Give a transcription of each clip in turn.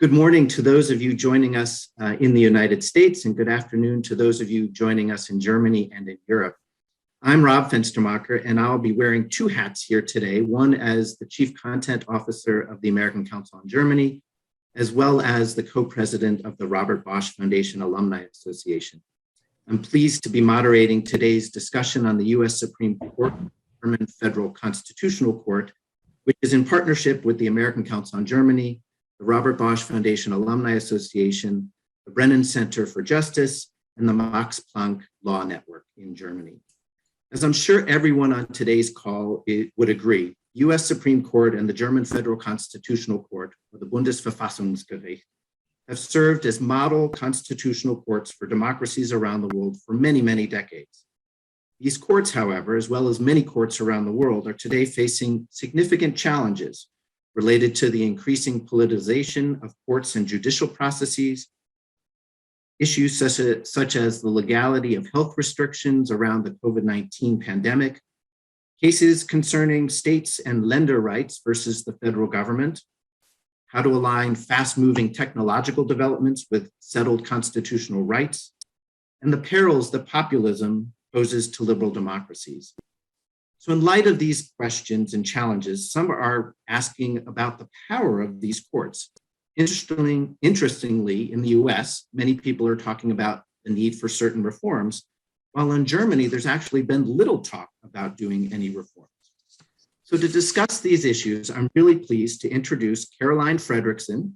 Good morning to those of you joining us in the United States, and good afternoon to those of you joining us in Germany and in Europe. I'm Rob Fenstermacher, and I'll be wearing two hats here today, one as the Chief Content Officer of the American Council on Germany, as well as the co-president of the Robert Bosch Foundation Alumni Association. I'm pleased to be moderating today's discussion on the U.S. Supreme Court, German Federal Constitutional Court, which is in partnership with the American Council on Germany, the Robert Bosch Foundation Alumni Association, the Brennan Center for Justice, and the Max Planck Law Network in Germany. As I'm sure everyone on today's call would agree, U.S. Supreme Court and the German Federal Constitutional Court, or the Bundesverfassungsgericht, have served as model constitutional courts for democracies around the world for many, many decades. These courts, however, as well as many courts around the world, are today facing significant challenges related to the increasing politicization of courts and judicial processes, issues such as the legality of health restrictions around the COVID-19 pandemic, cases concerning states and lender rights versus the federal government, how to align fast-moving technological developments with settled constitutional rights, and the perils that populism poses to liberal democracies. So in light of these questions and challenges, some are asking about the power of these courts. Interestingly, in the US, many people are talking about the need for certain reforms, while in Germany, there's actually been little talk about doing any reforms. So to discuss these issues, I'm really pleased to introduce Caroline Fredrickson,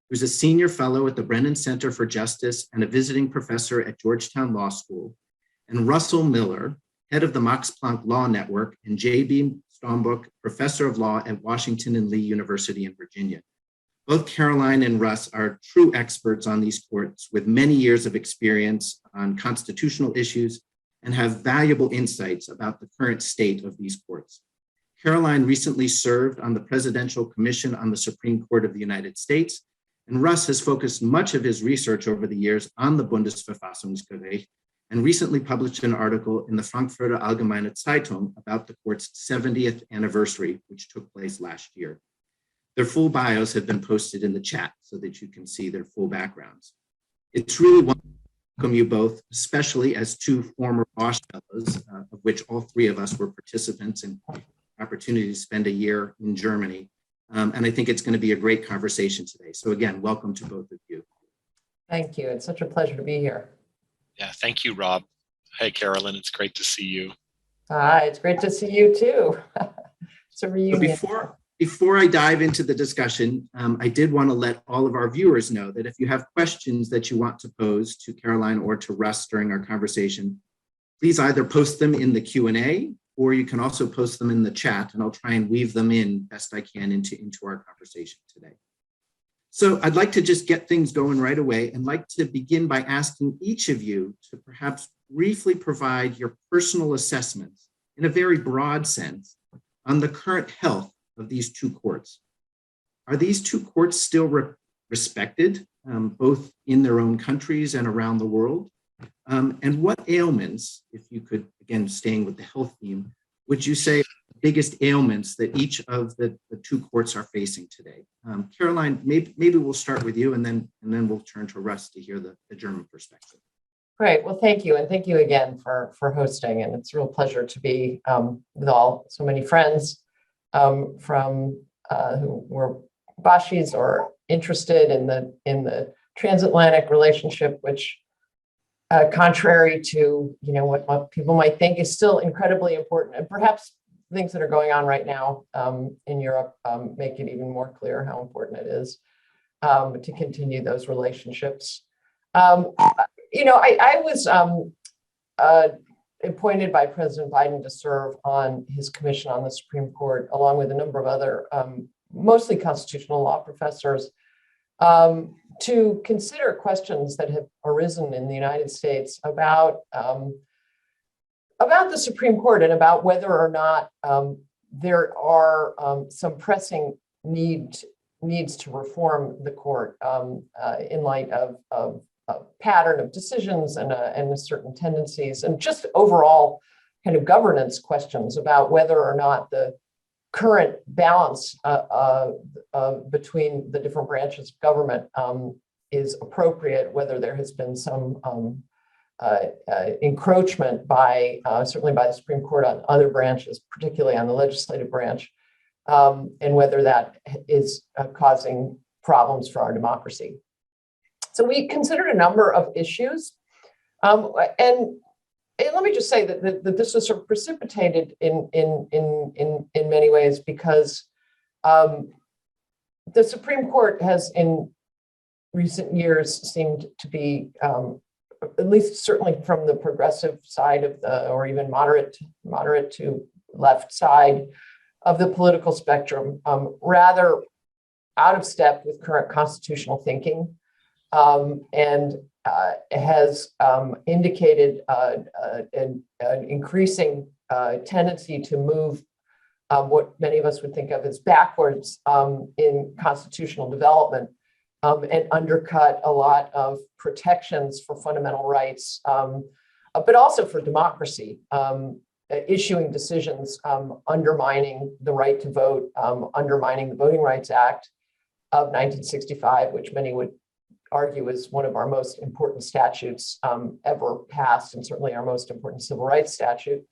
who's a senior fellow at the Brennan Center for Justice and a visiting professor at Georgetown Law School, and Russell Miller, head of the Max Planck Law Network, and J.B. Stombock, professor of law at Washington and Lee University in Virginia. Both Caroline and Russ are true experts on these courts with many years of experience on constitutional issues and have valuable insights about the current state of these courts. Caroline recently served on the Presidential Commission on the Supreme Court of the United States, and Russ has focused much of his research over the years on the Bundesverfassungsgericht and recently published an article in the Frankfurter Allgemeine Zeitung about the court's 70th anniversary, which took place last year. Their full bios have been posted in the chat so that you can see their full backgrounds. It's really wonderful to welcome you both, especially as two former Bosch fellows, of which all three of us were participants in the opportunity to spend a year in Germany. And I think it's going to be a great conversation today. So again, welcome to both of you. Thank you. It's such a pleasure to be here. Yeah, thank you, Rob. Hey, Carolyn, it's great to see you. Hi, it's great to see you too. It's a reunion. So before I dive into the discussion, I did want to let all of our viewers know that if you have questions that you want to pose to Caroline or to Russ during our conversation, please either post them in the Q&A or you can also post them in the chat, and I'll try and weave them in best I can into our conversation today. So I'd like to just get things going right away and like to begin by asking each of you to perhaps briefly provide your personal assessments in a very broad sense on the current health of these two courts. Are these two courts still respected, both in their own countries and around the world? And what ailments, if you could, again, staying with the health theme, would you say the biggest ailments that each of the two courts are facing today? Caroline, maybe we'll start with you and then we'll turn to Russ to hear the German perspective. Great. Well, thank you. And thank you again for hosting. And it's a real pleasure to be with so many friends from who were Boschis or interested in the transatlantic relationship, which contrary to what people might think is still incredibly important, and perhaps things that are going on right now in Europe make it even more clear how important it is to continue those relationships. I was appointed by President Biden to serve on his commission on the Supreme Court, along with a number of other, mostly constitutional law professors, to consider questions that have arisen in the United States about the Supreme Court and about whether or not there are some pressing needs to reform the court in light of a pattern of decisions and certain tendencies, and just overall kind of governance questions about whether or not the current balance between the different branches of government is appropriate, whether there has been some encroachment by certainly by the Supreme Court on other branches, particularly on the legislative branch, and whether that is causing problems for our democracy. So we considered a number of issues, and let me just say that this was sort of precipitated in many ways because the Supreme Court has in recent years seemed to be, at least certainly from the progressive side of the, or even moderate to left side of the political spectrum, rather out of step with current constitutional thinking, and has indicated an increasing tendency to move what many of us would think of as backwards in constitutional development, and undercut a lot of protections for fundamental rights, but also for democracy, issuing decisions undermining the right to vote, undermining the Voting Rights Act of 1965, which many would argue is one of our most important statutes ever passed, and certainly our most important civil rights statute,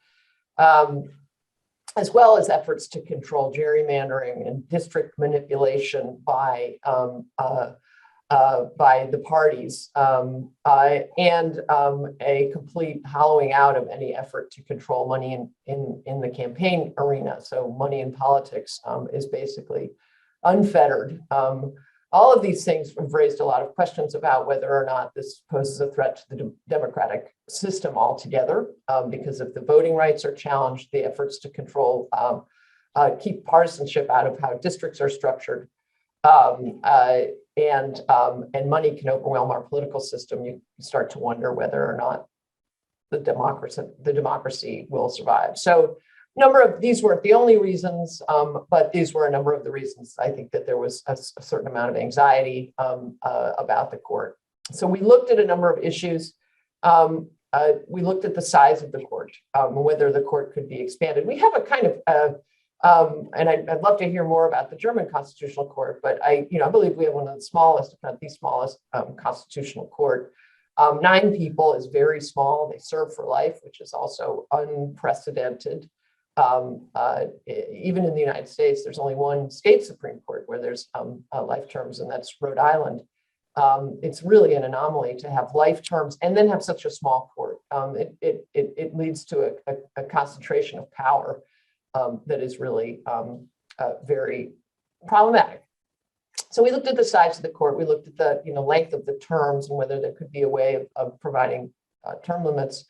as well as efforts to control gerrymandering and district manipulation by the parties, and a complete hollowing out of any effort to control money in the campaign arena. So money in politics is basically unfettered. All of these things have raised a lot of questions about whether or not this poses a threat to the democratic system altogether, because if the voting rights are challenged, the efforts to control, keep partisanship out of how districts are structured, and money can overwhelm our political system, you start to wonder whether or not the democracy will survive. So these weren't the only reasons, but these were a number of the reasons I think that there was a certain amount of anxiety about the court. So we looked at a number of issues. We looked at the size of the court, whether the court could be expanded. We have a kind of, and I'd love to hear more about the German Constitutional Court, but I believe we have one of the smallest, if not the smallest, constitutional court. 9 people is very small. They serve for life, which is also unprecedented. Even in the United States, there's only one state Supreme Court where there's life terms, and that's Rhode Island. It's really an anomaly to have life terms and then have such a small court. It leads to a concentration of power that is really very problematic. So we looked at the size of the court. We looked at the length of the terms and whether there could be a way of providing term limits.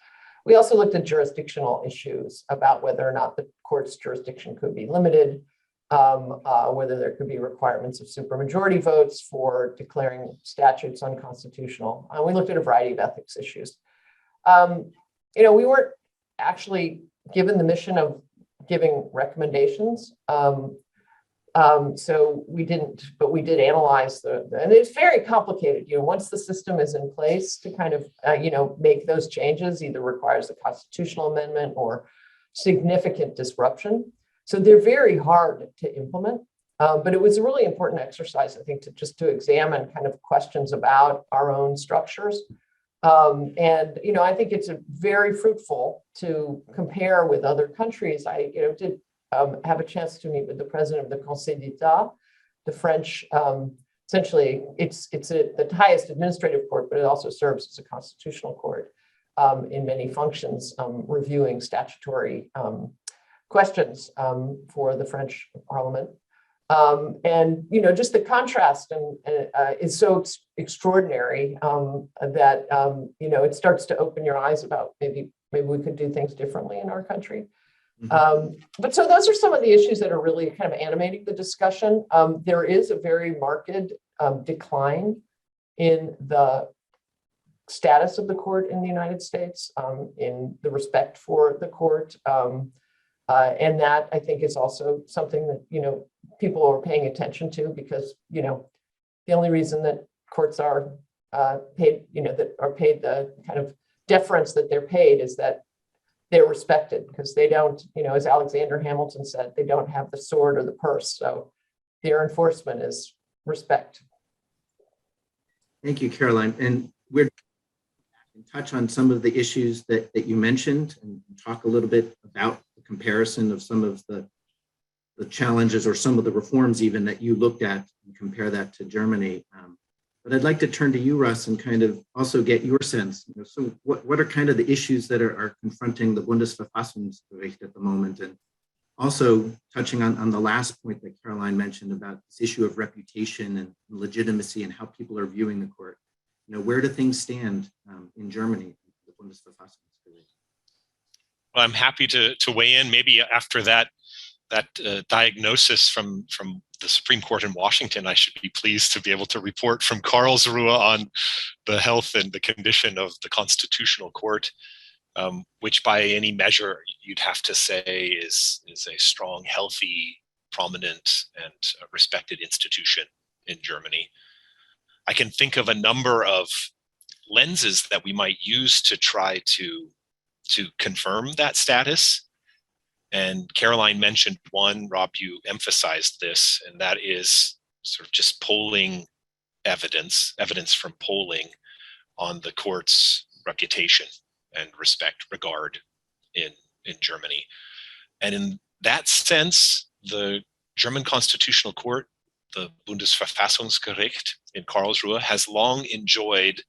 We also looked at jurisdictional issues about whether or not the court's jurisdiction could be limited, whether there could be requirements of supermajority votes for declaring statutes unconstitutional. We looked at a variety of ethics issues. We weren't actually given the mission of giving recommendations. So we didn't, but we did analyze and it's very complicated. Once the system is in place to kind of, make those changes, either requires a constitutional amendment or significant disruption. So they're very hard to implement, but it was a really important exercise, I think, to examine kind of questions about our own structures. And I think it's very fruitful to compare with other countries. I did have a chance to meet with the president of the Conseil d'État, the French. Essentially, it's the highest administrative court, but it also serves as a constitutional court in many functions, reviewing statutory questions for the French Parliament. And just the contrast is so extraordinary that it starts to open your eyes about maybe we could do things differently in our country. But so those are some of the issues that are really kind of animating the discussion. There is a very marked decline in the status of the court in the United States, in the respect for the court. And that, I think, is also something that, people are paying attention to because, the only reason that courts are paid, that are paid the kind of deference that they're paid is that they're respected because they don't, as Alexander Hamilton said, they don't have the sword or the purse. So their enforcement is respect. Thank you, Caroline. And we're going to touch on some of the issues that you mentioned and talk a little bit about the comparison of some of the challenges or some of the reforms even that you looked at and compare that to Germany. But I'd like to turn to you, Russ, and kind of also get your sense. So what are kind of the issues that are confronting the Bundesverfassungsgericht at the moment? And also touching on the last point that Caroline mentioned about this issue of reputation and legitimacy and how people are viewing the court. Where do things stand in Germany, the Bundesverfassungsgericht? Well, I'm happy to weigh in. Maybe after that diagnosis from the Supreme Court in Washington, I should be pleased to be able to report from Karlsruhe on the health and the condition of the Constitutional Court, which by any measure you'd have to say is a strong, healthy, prominent, and respected institution in Germany. I can think of a number of lenses that we might use to try to confirm that status. And Caroline mentioned one, Rob, you emphasized this, and that is sort of just polling evidence from polling on the court's reputation and regard in Germany. And in that sense, the German Constitutional Court, the Bundesverfassungsgericht in Karlsruhe, has long enjoyed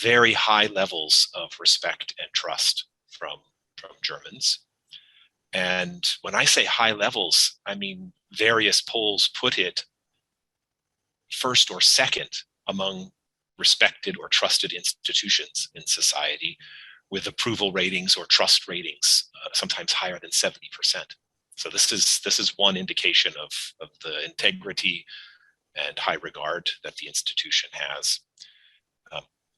very high levels of respect and trust from Germans. And when I say high levels, I mean various polls put it first or second among respected or trusted institutions in society, with approval ratings or trust ratings sometimes higher than 70%. So this is one indication of the integrity and high regard that the institution has.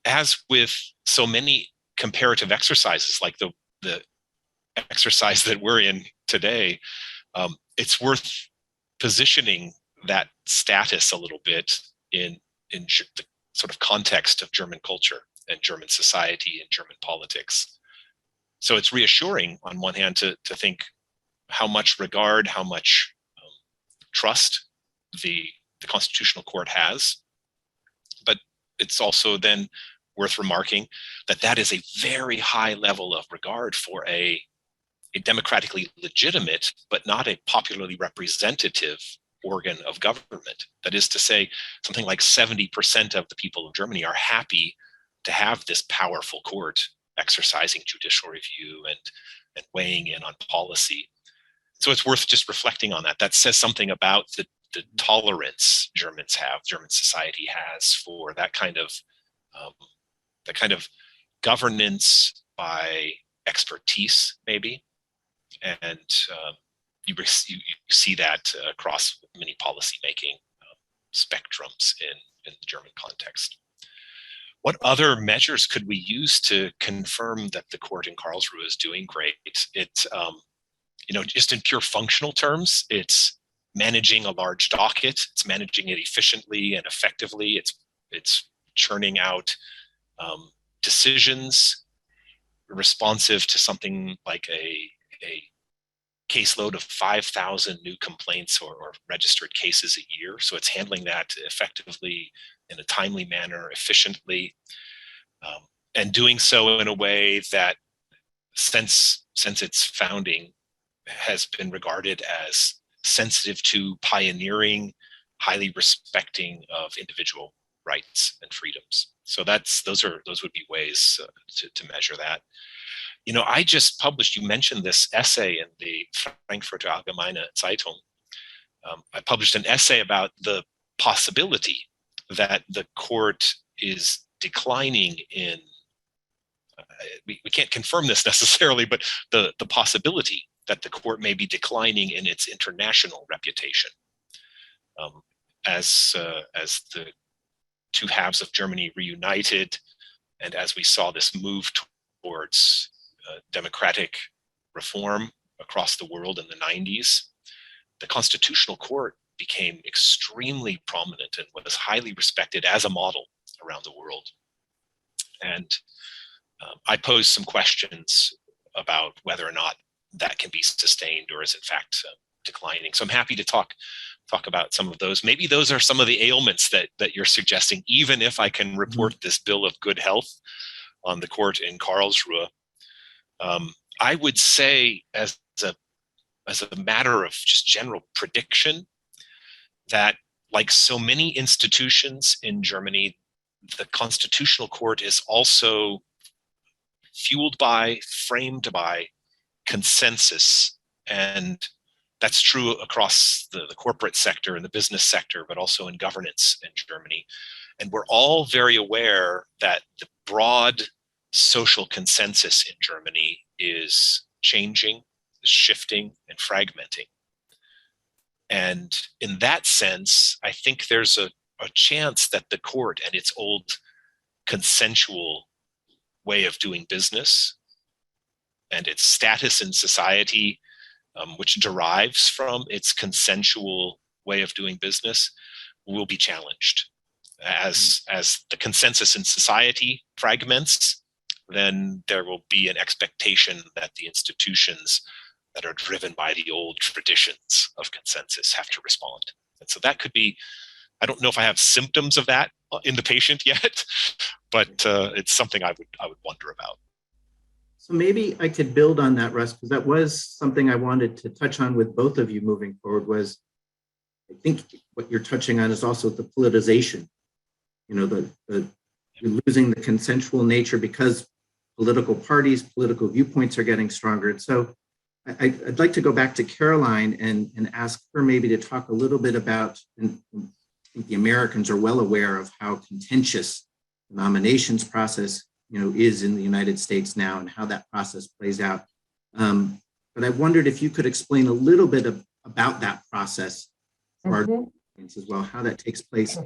As with so many comparative exercises, like the exercise that we're in today, it's worth positioning that status a little bit in the sort of context of German culture and German society and German politics. So it's reassuring on one hand to think how much regard, how much trust the Constitutional Court has, but it's also then worth remarking that is a very high level of regard for a democratically legitimate, but not a popularly representative organ of government. That is to say, something like 70% of the people of Germany are happy to have this powerful court exercising judicial review and weighing in on policy. So it's worth just reflecting on that. That says something about the tolerance German society has for that kind of governance by expertise, maybe. And you see that across many policymaking spectrums in the German context. What other measures could we use to confirm that the court in Karlsruhe is doing great? It's, just in pure functional terms, it's managing a large docket. It's managing it efficiently and effectively. It's churning out decisions responsive to something like a caseload of 5,000 new complaints or registered cases a year. So it's handling that effectively in a timely manner, efficiently, and doing so in a way that since its founding has been regarded as sensitive to pioneering, highly respecting of individual rights and freedoms. So those would be ways to measure that. I just published, you mentioned this essay in the Frankfurter Allgemeine Zeitung. I published an essay about the possibility that the court is declining in, we can't confirm this necessarily, but the possibility that the court may be declining in its international reputation. As the two halves of Germany reunited, and as we saw this move towards democratic reform across the world in the 90s, the Constitutional Court became extremely prominent and was highly respected as a model around the world. And I posed some questions about whether or not that can be sustained or is in fact declining. So I'm happy to talk about some of those. Maybe those are some of the ailments that you're suggesting, even if I can report this bill of good health on the court in Karlsruhe. I would say as a matter of just general prediction that, like so many institutions in Germany, the Constitutional Court is also fueled by, framed by consensus. And that's true across the corporate sector and the business sector, but also in governance in Germany. And we're all very aware that the broad social consensus in Germany is changing, is shifting, and fragmenting. And in that sense, I think there's a chance that the court and its old consensual way of doing business and its status in society, which derives from its consensual way of doing business, will be challenged. As the consensus in society fragments, then there will be an expectation that the institutions that are driven by the old traditions of consensus have to respond. And so that could be, I don't know if I have symptoms of that in the patient yet, but it's something I would wonder about. So maybe I could build on that, Russ, because that was something I wanted to touch on with both of you moving forward. Was I think what you're touching on is also the politicization. You're losing the consensual nature because political parties, political viewpoints are getting stronger. And so I'd like to go back to Caroline and ask her maybe to talk a little bit about, and I think the Americans are well aware of how contentious the nominations process is in the United States now and how that process plays out. But I wondered if you could explain a little bit about that process for our audience as well, how that takes place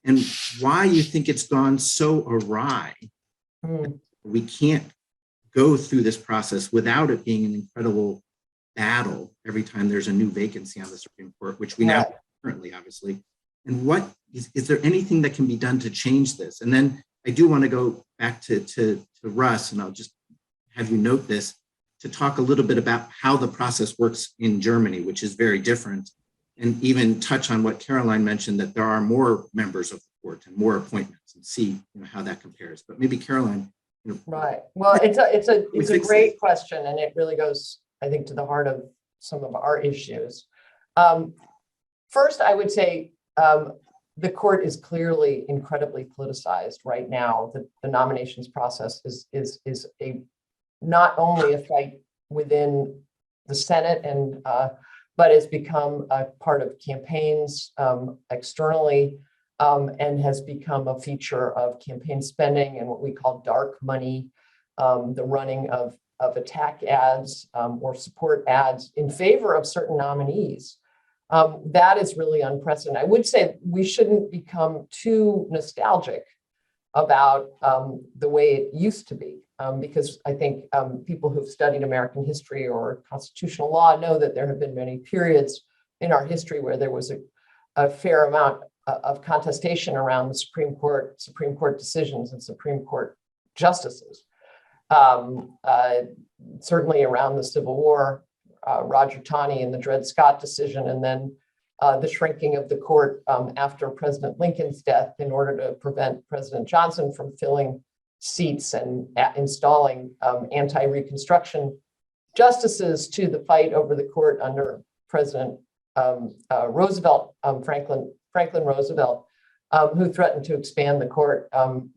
and why you think it's gone so awry. We can't go through this process without it being an incredible battle every time there's a new vacancy on the Supreme Court, which we now have currently, obviously. And what is there anything that can be done to change this? And then I do want to go back to Russ, and I'll just have you note this, to talk a little bit about how the process works in Germany, which is very different, and even touch on what Caroline mentioned, that there are more members of the court and more appointments, and see how that compares. But maybe Caroline. Right. Well, it's a great question, and it really goes, I think, to the heart of some of our issues. First, I would say the court is clearly incredibly politicized right now. The nominations process is not only a fight within the Senate but has become a part of campaigns externally. And has become a feature of campaign spending and what we call dark money, the running of attack ads or support ads in favor of certain nominees. That is really unprecedented. I would say we shouldn't become too nostalgic about the way it used to be, because I think people who've studied American history or constitutional law know that there have been many periods in our history where there was a fair amount of contestation around the Supreme Court decisions and Supreme Court justices. Certainly around the Civil War, Roger Taney and the Dred Scott decision, and then the shrinking of the court after President Lincoln's death in order to prevent President Johnson from filling seats and installing anti-Reconstruction justices, to the fight over the court under President Roosevelt, Franklin Roosevelt, who threatened to expand the court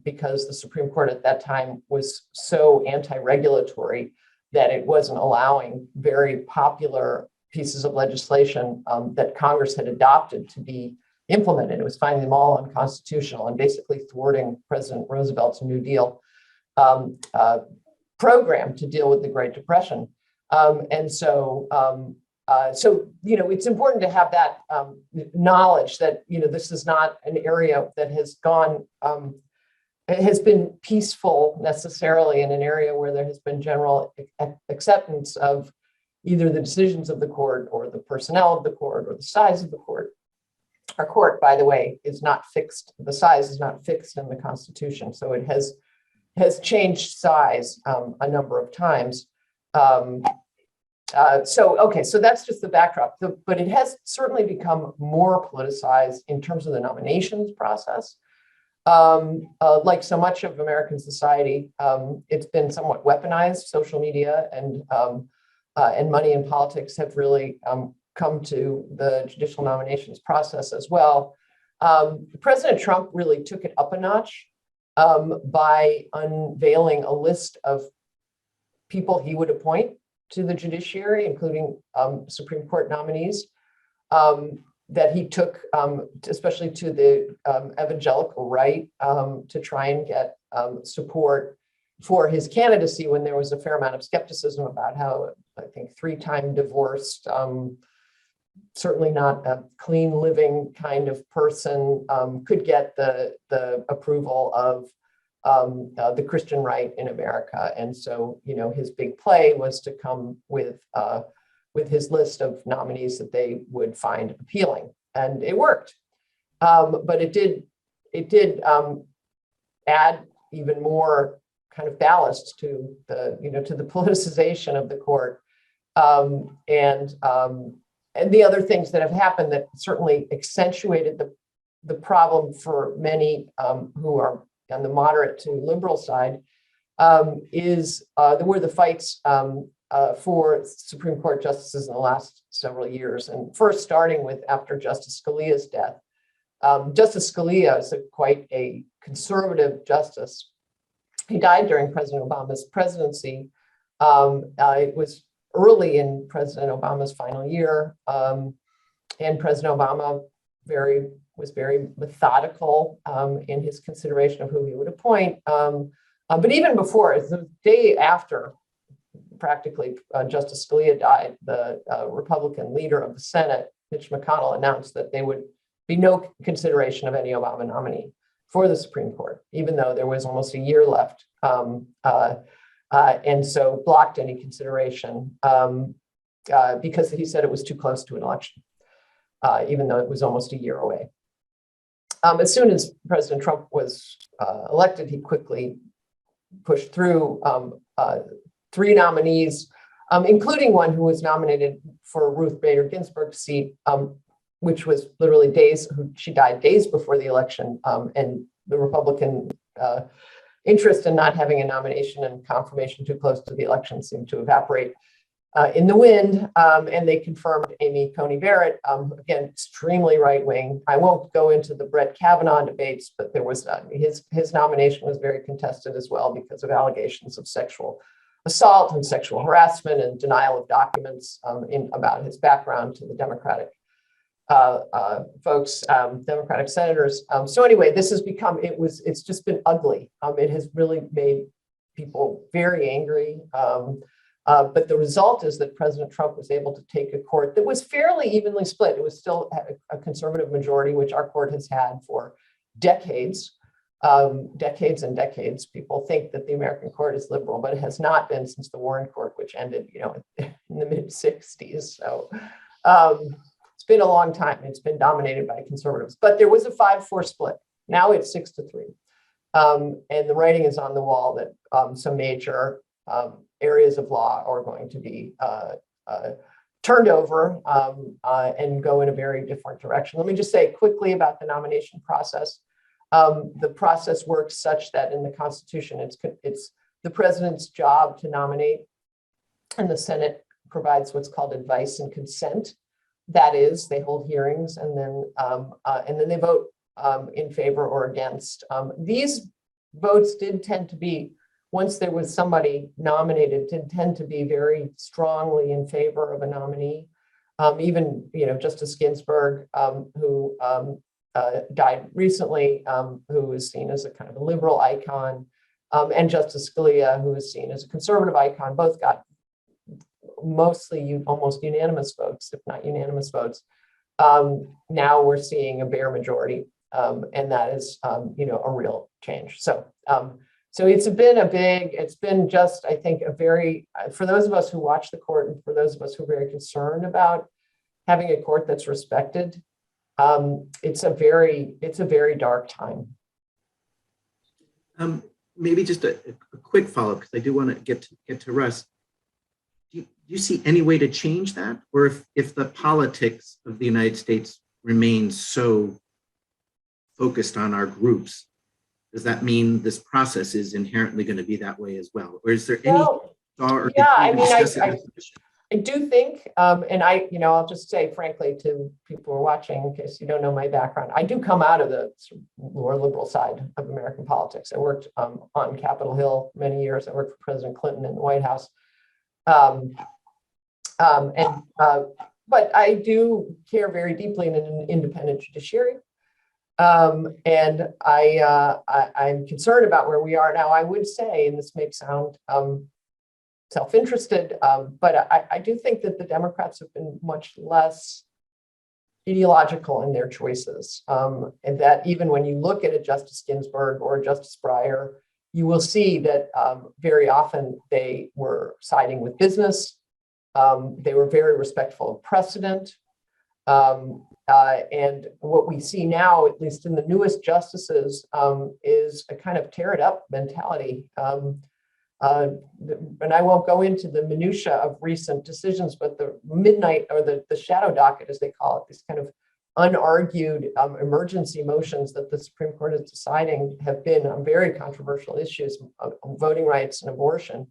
because the Supreme Court at that time was so anti-regulatory that it wasn't allowing very popular pieces of legislation that Congress had adopted to be implemented. It was finding them all unconstitutional and basically thwarting President Roosevelt's New Deal program to deal with the Great Depression. So it's important to have that knowledge that, this is not an area that has been peaceful necessarily, in an area where there has been general acceptance of either the decisions of the court or the personnel of the court or the size of the court. Our court, by the way, is not fixed. The size is not fixed in the Constitution. So it has changed size a number of times. So that's just the backdrop. But it has certainly become more politicized in terms of the nominations process. Like so much of American society, it's been somewhat weaponized. Social media and money in politics have really come to the judicial nominations process as well. President Trump really took it up a notch by unveiling a list of people he would appoint to the judiciary, including Supreme Court nominees, that he took, especially to the evangelical right, to try and get support for his candidacy when there was a fair amount of skepticism about how, I think, 3-time divorced, certainly not a clean living kind of person could get the approval of the Christian right in America. And so, his big play was to come with his list of nominees that they would find appealing, and it worked. But it did add even more kind of ballast to the politicization of the court, and the other things that have happened that certainly accentuated the problem for many who are on the moderate to liberal side were the fights for Supreme Court justices in the last several years. And first, starting with after Justice Scalia's death. Justice Scalia is quite a conservative justice. He died during President Obama's presidency. It was early in President Obama's final year, and President Obama was very methodical in his consideration of who he would appoint. But even before, the day after, practically, Justice Scalia died, the Republican leader of the Senate, Mitch McConnell, announced that there would be no consideration of any Obama nominee for the Supreme Court, even though there was almost a year left. And so blocked any consideration because he said it was too close to an election, even though it was almost a year away. As soon as President Trump was elected, he quickly pushed through 3 nominees, including one who was nominated for Ruth Bader Ginsburg's seat, which was literally she died days before the election, and the Republican interest in not having a nomination and confirmation too close to the election seemed to evaporate in the wind, and they confirmed Amy Coney Barrett, again, extremely right-wing. I won't go into the Brett Kavanaugh debates, but there was his nomination was very contested as well because of allegations of sexual assault and sexual harassment and denial of documents about his background to the Democratic folks, Democratic senators. So anyway, this has become, it's just been ugly. It has really made people very angry. But the result is that President Trump was able to take a court that was fairly evenly split. It was still a conservative majority, which our court has had for decades, decades and decades. People think that the American court is liberal, but it has not been since the Warren Court, which ended, in the mid-60s. So it's been a long time. It's been dominated by conservatives, but there was a 5-4 split. Now it's 6-3. And the writing is on the wall that some major areas of law are going to be turned over and go in a very different direction. Let me just say quickly about the nomination process. The process works such that in the Constitution, it's the president's job to nominate, and the Senate provides what's called advice and consent. That is, they hold hearings and then they vote in favor or against. These votes did tend to be, once there was somebody nominated, did tend to be very strongly in favor of a nominee. Even, Justice Ginsburg, who died recently, who is seen as a kind of a liberal icon, and Justice Scalia, who is seen as a conservative icon, both got mostly almost unanimous votes, if not unanimous votes. Now we're seeing a bare majority, and that is, a real change. So it's been just, I think, for those of us who watch the court and for those of us who are very concerned about having a court that's respected, it's a very dark time. Maybe just a quick follow-up, because I do want to get to Russ. you see any way to change that? Or if the politics of the United States remains so focused on our groups, does that mean this process is inherently going to be that way as well? Or is there any Well, thought or yeah, I mean, discuss it in the commission? I do think, and I'll just say frankly to people who are watching, in case you don't know my background, I do come out of the more liberal side of American politics. I worked on Capitol Hill many years. I worked for President Clinton in the White House. But I do care very deeply in an independent judiciary. And I'm concerned about where we are now. I would say, and this may sound self-interested, but I do think that the Democrats have been much less ideological in their choices. And that even when you look at a Justice Ginsburg or a Justice Breyer, you will see that very often they were siding with business. They were very respectful of precedent. And what we see now, at least in the newest justices, is a kind of tear it up mentality. And I won't go into the minutia of recent decisions, but the midnight or the shadow docket, as they call it, these kind of unargued emergency motions that the Supreme Court is deciding have been on very controversial issues on voting rights and abortion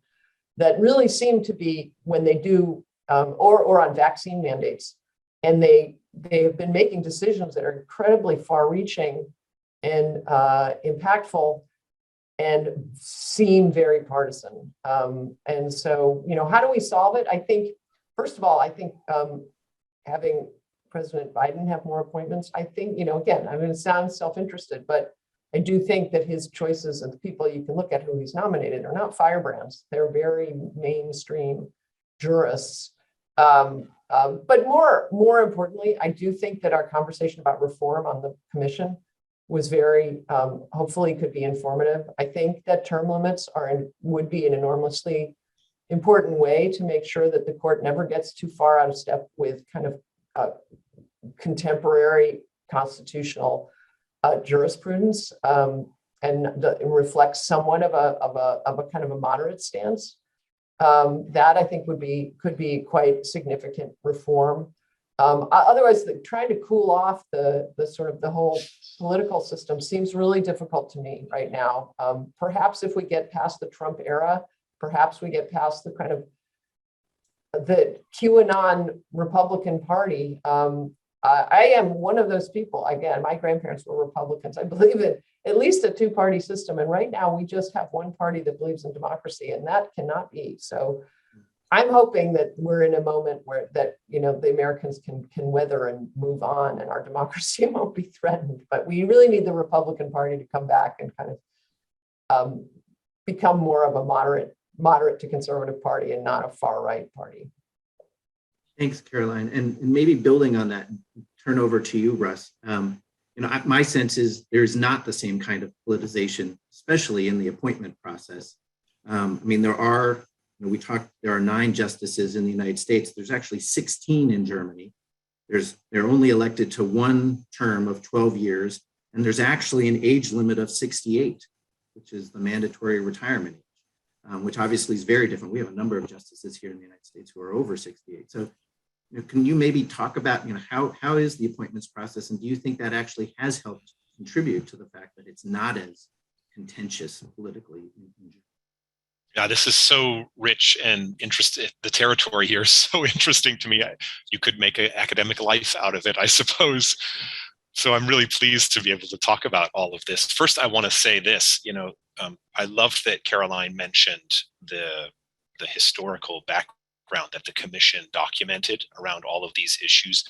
that really seem to be when they do, or on vaccine mandates. And they have been making decisions that are incredibly far-reaching and impactful and seem very partisan. And so, how do we solve it? I think, first of all, having President Biden have more appointments, I think, again, I'm going to sound self-interested, but I do think that his choices and the people you can look at who he's nominated are not firebrands. They're very mainstream jurists. But more importantly, I do think that our conversation about reform on the commission was very, hopefully could be informative. I think that term limits would be an enormously important way to make sure that the court never gets too far out of step with kind of contemporary constitutional jurisprudence, and reflects somewhat of a kind of a moderate stance. That I think could be quite significant reform. Otherwise, trying to cool off the sort of the whole political system seems really difficult to me right now. Perhaps if we get past the Trump era, perhaps we get past the kind of the QAnon Republican Party. I am one of those people. Again, my grandparents were Republicans. I believe in at least a two-party system. And right now we just have one party that believes in democracy, and that cannot be. So I'm hoping that we're in a moment where the Americans can weather and move on and our democracy won't be threatened. But we really need the Republican Party to come back and kind of become more of a moderate to conservative party and not a far right party. Thanks, Caroline. And maybe building on that, turn over to you, Russ. My sense is there's not the same kind of politicization, especially in the appointment process. There are 9 justices in the United States. There's actually 16 in Germany. They're only elected to one term of 12 years. And there's actually an age limit of 68, which is the mandatory retirement age, which obviously is very different. We have a number of justices here in the United States who are over 68. So can you maybe talk about how is the appointments process, and do you think that actually has helped contribute to the fact that it's not as contentious politically in Germany? Yeah, this is so rich and interesting. The territory here is so interesting to me. You could make an academic life out of it, I suppose. So I'm really pleased to be able to talk about all of this. First, I want to say this. I loved that Caroline mentioned the historical background that the commission documented around all of these issues,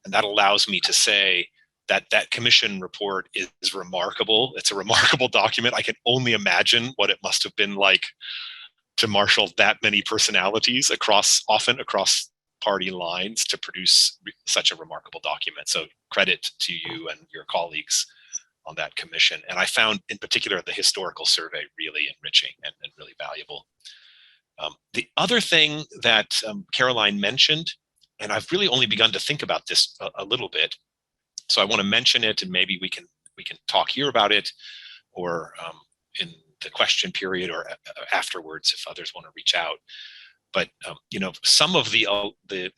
and that allows me to say that commission report is remarkable. It's a remarkable document. I can only imagine what it must have been like to marshal that many personalities often across party lines to produce such a remarkable document. So credit to you and your colleagues on that commission. And I found in particular the historical survey really enriching and really valuable. The other thing that Caroline mentioned, and I've really only begun to think about this a little bit, so I want to mention it, and maybe we can talk here about it, or in the question period, or afterwards if others want to reach out. But some of the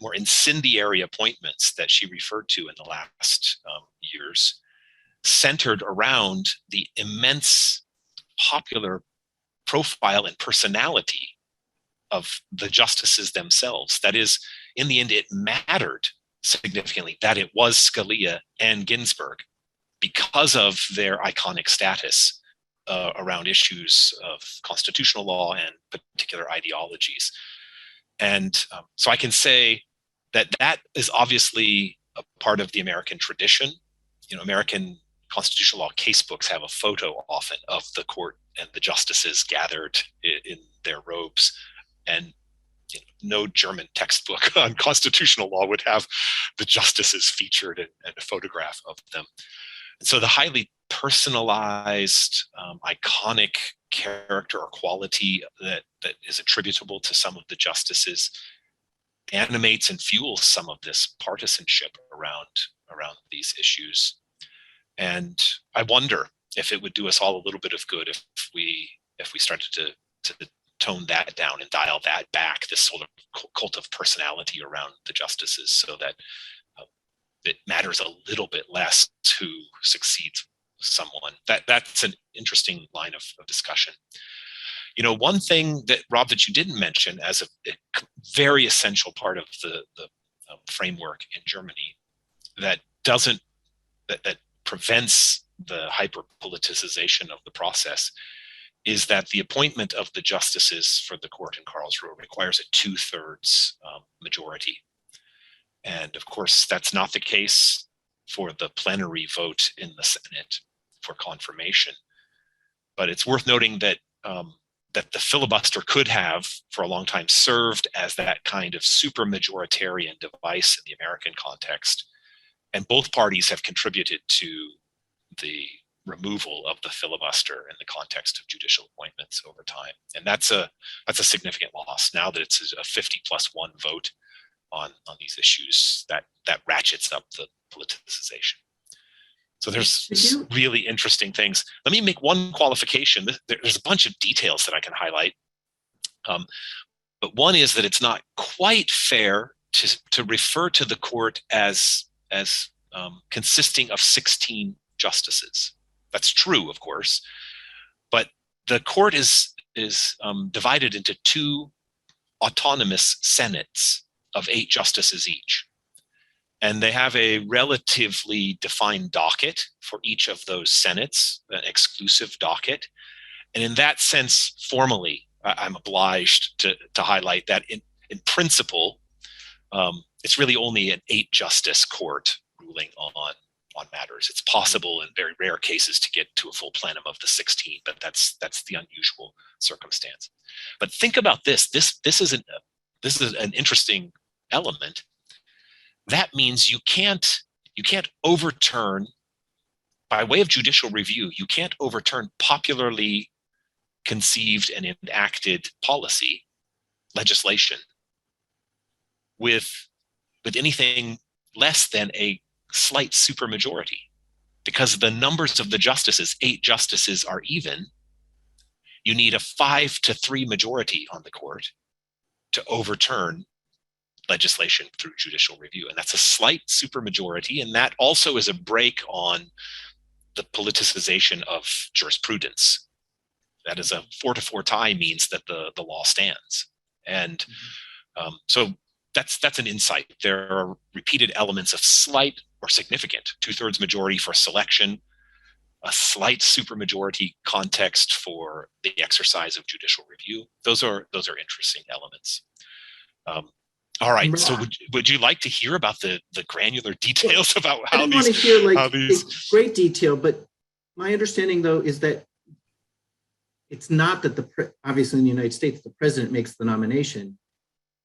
more incendiary appointments that she referred to in the last years centered around the immense popular profile and personality of the justices themselves. That is, in the end, it mattered significantly that it was Scalia and Ginsburg because of their iconic status around issues of constitutional law and particular ideologies. And so I can say that that is obviously a part of the American tradition. American constitutional law casebooks have a photo often of the court and the justices gathered in their robes. And no German textbook on constitutional law would have the justices featured and a photograph of them. And so the highly personalized, iconic character or quality that is attributable to some of the justices animates and fuels some of this partisanship around these issues. And I wonder if it would do us all a little bit of good if we started to tone that down and dial that back, this sort of cult of personality around the justices, so that it matters a little bit less who succeeds someone. That's an interesting line of discussion. One thing that, Rob, that you didn't mention as a very essential part of the framework in Germany that prevents the hyper politicization of the process is that the appointment of the justices for the court in Karlsruhe requires a 2/3 majority. And of course, that's not the case for the plenary vote in the Senate for confirmation. But it's worth noting that that the filibuster could have, for a long time, served as that kind of super majoritarian device in the American context. And both parties have contributed to the removal of the filibuster in the context of judicial appointments over time. And that's a significant loss. Now that it's a 50+1 vote on these issues, that ratchets up the politicization. So there's really interesting things. Let me make one qualification. There's a bunch of details that I can highlight. But one is that it's not quite fair to refer to the court as consisting of 16 justices. That's true, of course, but the court is divided into 2 autonomous senates of 8 justices each. And they have a relatively defined docket for each of those senates, an exclusive docket. And in that sense, formally, I'm obliged to highlight that in principle, it's really only an 8-justice court ruling on matters. It's possible in very rare cases to get to a full plenum of the 16, but that's the unusual circumstance. But think about this. This is an interesting element. That means you can't overturn, by way of judicial review, you can't overturn popularly conceived and enacted policy, legislation, with anything less than a slight supermajority, because the numbers of the justices, 8 justices, are even. You need a 5-3 majority on the court to overturn legislation through judicial review. And that's a slight supermajority. And that also is a break on the politicization of jurisprudence. That is a 4-4 tie means that the law stands. And so that's an insight. There are repeated elements of slight or significant 2/3 majority for selection, a slight supermajority context for the exercise of judicial review. Those are interesting elements. All right. So would you like to hear about the granular details about how these? I want to hear great detail, but my understanding though is that it's not that obviously in the United States the president makes the nomination.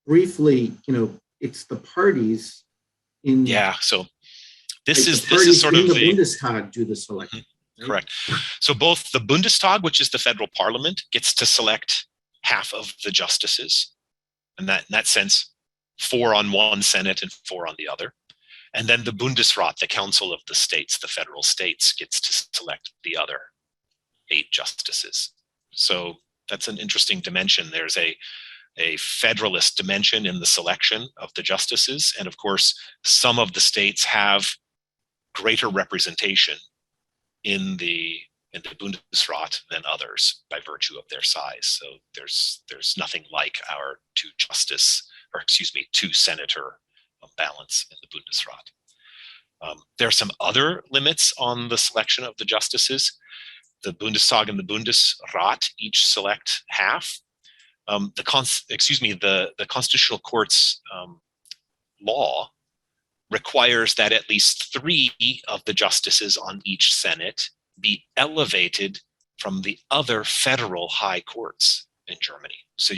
Briefly, it's the parties in. Yeah. So this is sort of the Bundestag do the selection. Right? Correct. So both the Bundestag, which is the federal parliament, gets to select half of the justices, and in that sense, 4 on one Senate and 4 on the other. And then the Bundesrat, the Council of the States, the federal states, gets to select the other 8 justices. So that's an interesting dimension. There's a a federalist dimension in the selection of the justices. And of course, some of the states have greater representation in the Bundesrat than others by virtue of their size. So there's nothing like our two senator balance in the Bundesrat. There are some other limits on the selection of the justices. The Bundestag and the Bundesrat each select half. The Constitutional Court's law requires that at least 3 of the justices on each Senate be elevated from the other federal high courts in Germany. So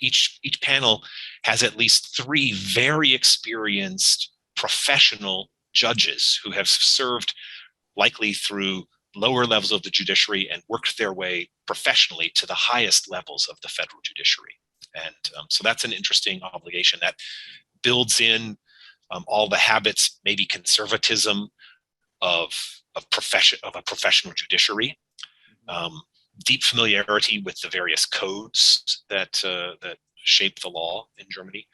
each panel has at least 3 very experienced professional judges who have served likely through lower levels of the judiciary and worked their way professionally to the highest levels of the federal judiciary. And so that's an interesting obligation that builds in all the habits, maybe conservatism of a professional judiciary, deep familiarity with the various codes that shape the law in Germany.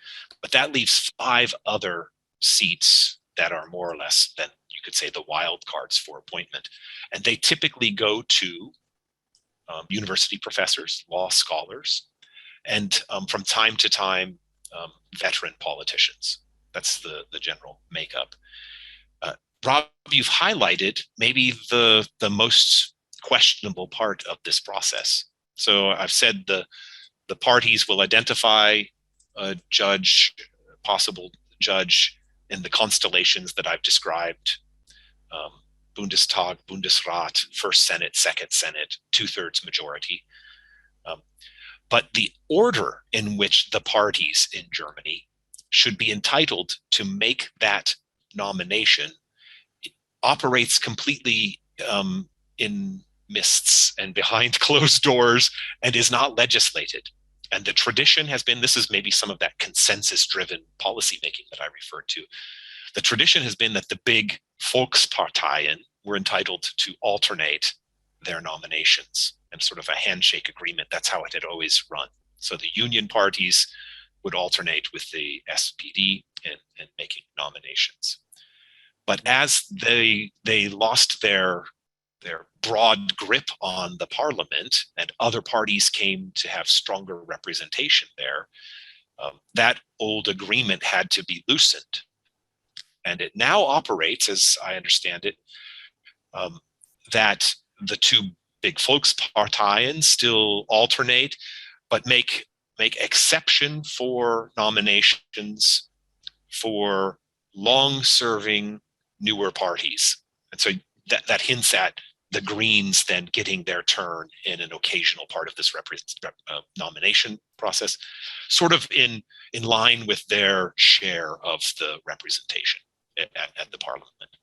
But that leaves 5 other seats that are more or less than, you could say, the wild cards for appointment. And they typically go to university professors, law scholars, and from time to time, veteran politicians. That's the general makeup. Rob, you've highlighted maybe the most questionable part of this process. So I've said the parties will identify a judge, possible judge, in the constellations that I've described: Bundestag, Bundesrat, First Senate, Second Senate, 2/3 majority. But the order in which the parties in Germany should be entitled to make that nomination operates completely in mists and behind closed doors and is not legislated. And the tradition has been, this is maybe some of that consensus-driven policymaking that I referred to. The tradition has been that the big Volksparteien were entitled to alternate their nominations, and sort of a handshake agreement. That's how it had always run. So the union parties would alternate with the SPD in making nominations. But as they lost their broad grip on the parliament and other parties came to have stronger representation there, that old agreement had to be loosened. And it now operates, as I understand it, that the 2 big Volksparteien still alternate, but make exception for nominations for long-serving newer parties. And so that hints at the Greens then getting their turn in an occasional part of this nomination process, sort of in line with their share of the representation at the parliament.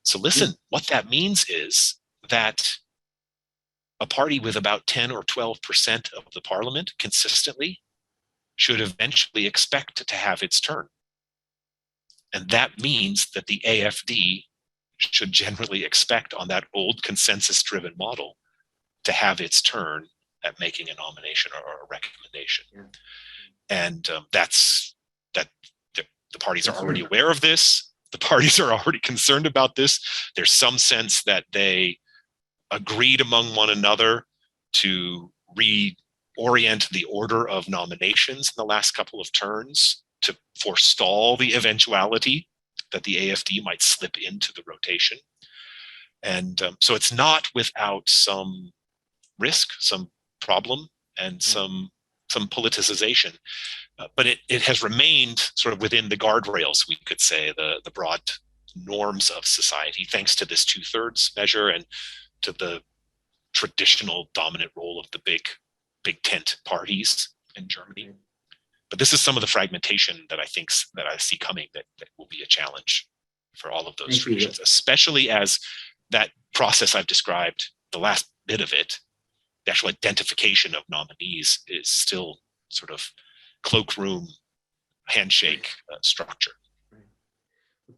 So listen, what that means is that a party with about 10 or 12% of the parliament consistently should eventually expect to have its turn. And that means that the AfD should generally expect, on that old consensus-driven model, to have its turn at making a nomination or a recommendation. Yeah. And the parties are already aware of this. The parties are already concerned about this. There's some sense that they agreed among one another to reorient the order of nominations in the last couple of turns to forestall the eventuality that the AfD might slip into the rotation. And so it's not without some risk, some problem, and some politicization. But it has remained sort of within the guardrails, we could say, the broad norms of society, thanks to this 2/3 measure and to the traditional dominant role of the big tent parties in Germany. But this is some of the fragmentation that I see coming that will be a challenge for all of those traditions, especially as that process I've described, the last bit of it, the actual identification of nominees, is still sort of cloakroom handshake structure.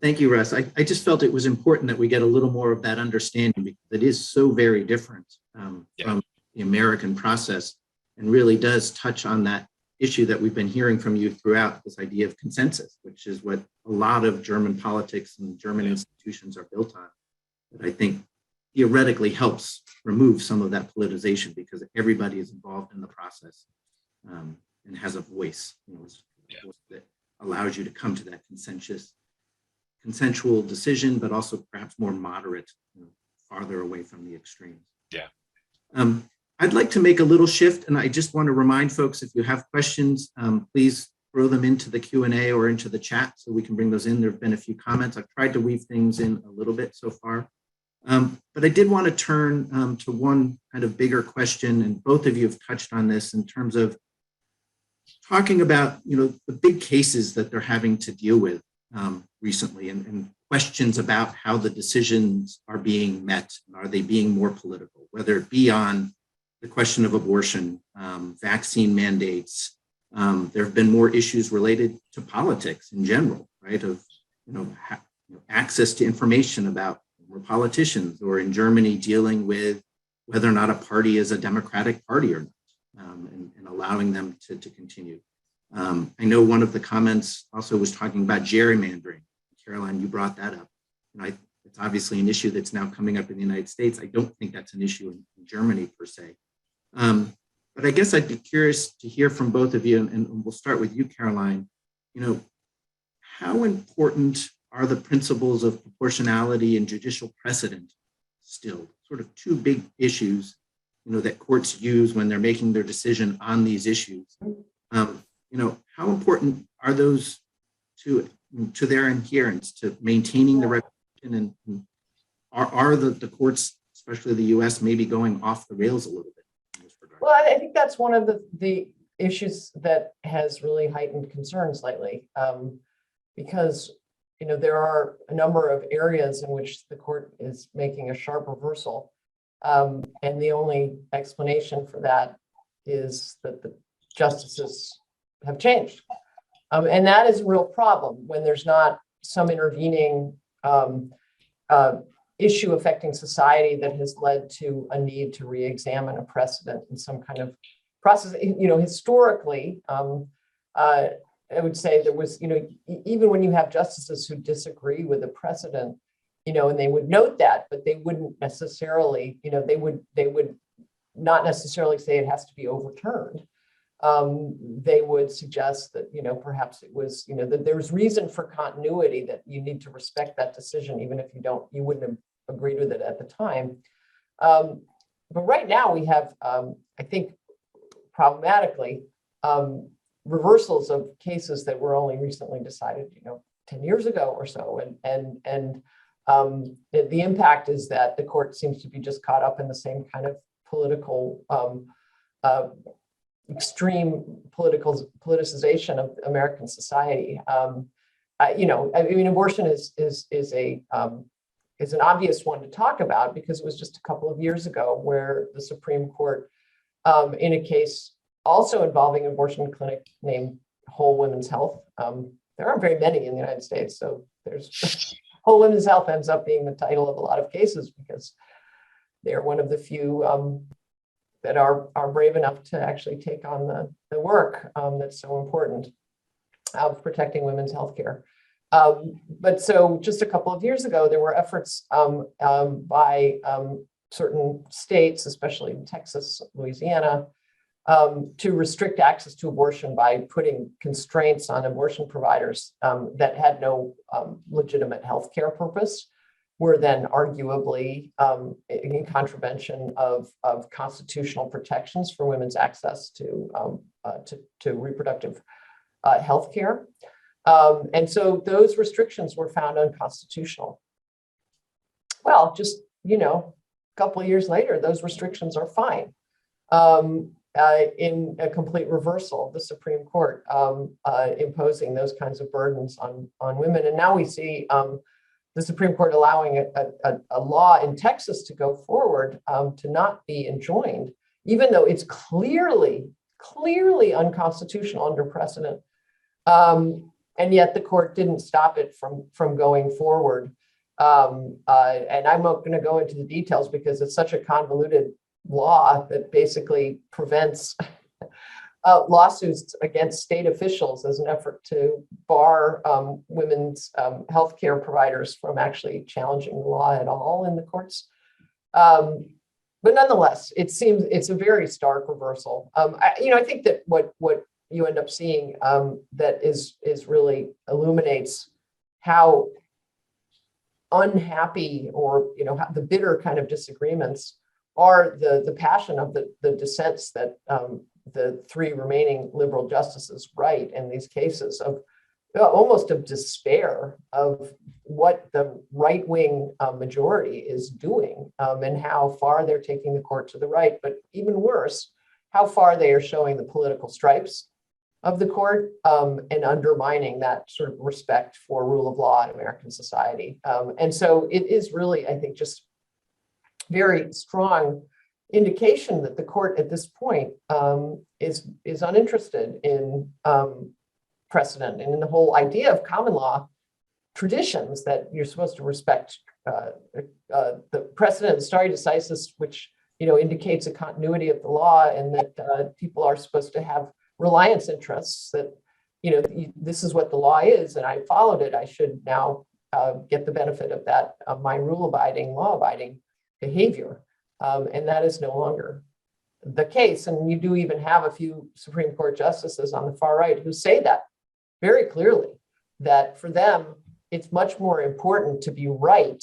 Thank you, Russ. I just felt it was important that we get a little more of that understanding, because it is so very different from the American process, and really does touch on that issue that we've been hearing from you throughout, this idea of consensus, which is what a lot of German politics and German institutions are built on. That I think theoretically helps remove some of that politicization because everybody is involved in the process and has a voice, a voice that allows you to come to that consensual decision, but also perhaps more moderate, farther away from the extremes. Yeah. I'd like to make a little shift, and I just want to remind folks, if you have questions, please throw them into the Q&A or into the chat so we can bring those in. There have been a few comments. I've tried to weave things in a little bit so far. But I did want to turn to one kind of bigger question, and both of you have touched on this in terms of talking about, the big cases that they're having to deal with recently, and questions about how the decisions are being met. Are they being more political, whether it be on the question of abortion, vaccine mandates? There have been more issues related to politics in general, right? Of, access to information about politicians, or in Germany dealing with whether or not a party is a democratic party or not, and allowing them to continue. I know one of the comments also was talking about gerrymandering. Caroline, you brought that up. It's obviously an issue that's now coming up in the United States. I don't think that's an issue in Germany per se. But I guess I'd be curious to hear from both of you, and we'll start with you, Caroline. How important are the principles of proportionality and judicial precedent still? Sort of two big issues, that courts use when they're making their decision on these issues. How important are those to their adherence, to maintaining the reputation, and are the courts, especially the U.S., maybe going off the rails a little bit in this regard? Well, I think that's one of the issues that has really heightened concerns lately, because there are a number of areas in which the court is making a sharp reversal. And the only explanation for that is that the justices have changed. And that is a real problem when there's not some intervening issue affecting society that has led to a need to re-examine a precedent in some kind of process. Historically, I would say there was, even when you have justices who disagree with a precedent, and they would note that, but they wouldn't necessarily, they would not necessarily say it has to be overturned. They would suggest that, perhaps it was, that there's reason for continuity, that you need to respect that decision, even if you wouldn't have agreed with it at the time. But right now we have, I think, problematically, reversals of cases that were only recently decided, 10 years ago or so. And the impact is that the court seems to be just caught up in the same kind of political, extreme politicization of American society. Abortion is an obvious one to talk about, because it was just a couple of years ago where the Supreme Court, in a case also involving an abortion clinic named Whole Women's Health. There aren't very many in the United States, so there's Whole Women's Health ends up being the title of a lot of cases, because they're one of the few that are brave enough to actually take on the work that's so important of protecting women's health care. But so just a couple of years ago, there were efforts by certain states, especially in Texas, Louisiana, to restrict access to abortion by putting constraints on abortion providers that had no legitimate healthcare purpose, were then arguably in contravention of constitutional protections for women's access to reproductive healthcare. And so those restrictions were found unconstitutional. Well, just, a couple of years later, those restrictions are fine. In a complete reversal of the Supreme Court imposing those kinds of burdens on women. And now we see the Supreme Court allowing a law in Texas to go forward to not be enjoined, even though it's clearly unconstitutional under precedent. And yet the court didn't stop it from going forward. And I'm not going to go into the details because it's such a convoluted law that basically prevents lawsuits against state officials as an effort to bar women's healthcare providers from actually challenging the law at all in the courts. But nonetheless, it seems it's a very stark reversal. I think that what you end up seeing that is really illuminates how unhappy or the bitter kind of disagreements are the passion of the dissents that the three remaining liberal justices write in these cases of almost of despair of what the right-wing majority is doing and how far they're taking the court to the right, but even worse, how far they are showing the political stripes of the court and undermining that sort of respect for rule of law in American society. And so it is really, I think, just very strong indication that the court at this point is uninterested in precedent and in the whole idea of common law traditions that you're supposed to respect the precedent, stare decisis, which indicates a continuity of the law, and that people are supposed to have reliance interests that this is what the law is, and I followed it. I should now get the benefit of that of my rule-abiding, law-abiding behavior, and that is no longer the case. And you do even have a few Supreme Court justices on the far right who say that very clearly, that for them, it's much more important to be right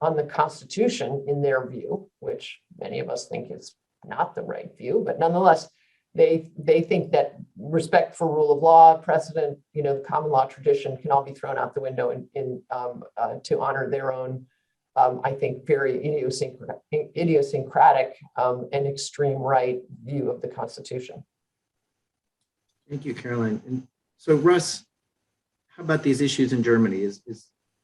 on the Constitution in their view, which many of us think is not the right view, but nonetheless, they think that respect for rule of law, precedent, the common law tradition can all be thrown out the window to honor their own, I think, very idiosyncratic and extreme right view of the Constitution. Thank you, Caroline. And so, Russ, how about these issues in Germany? Is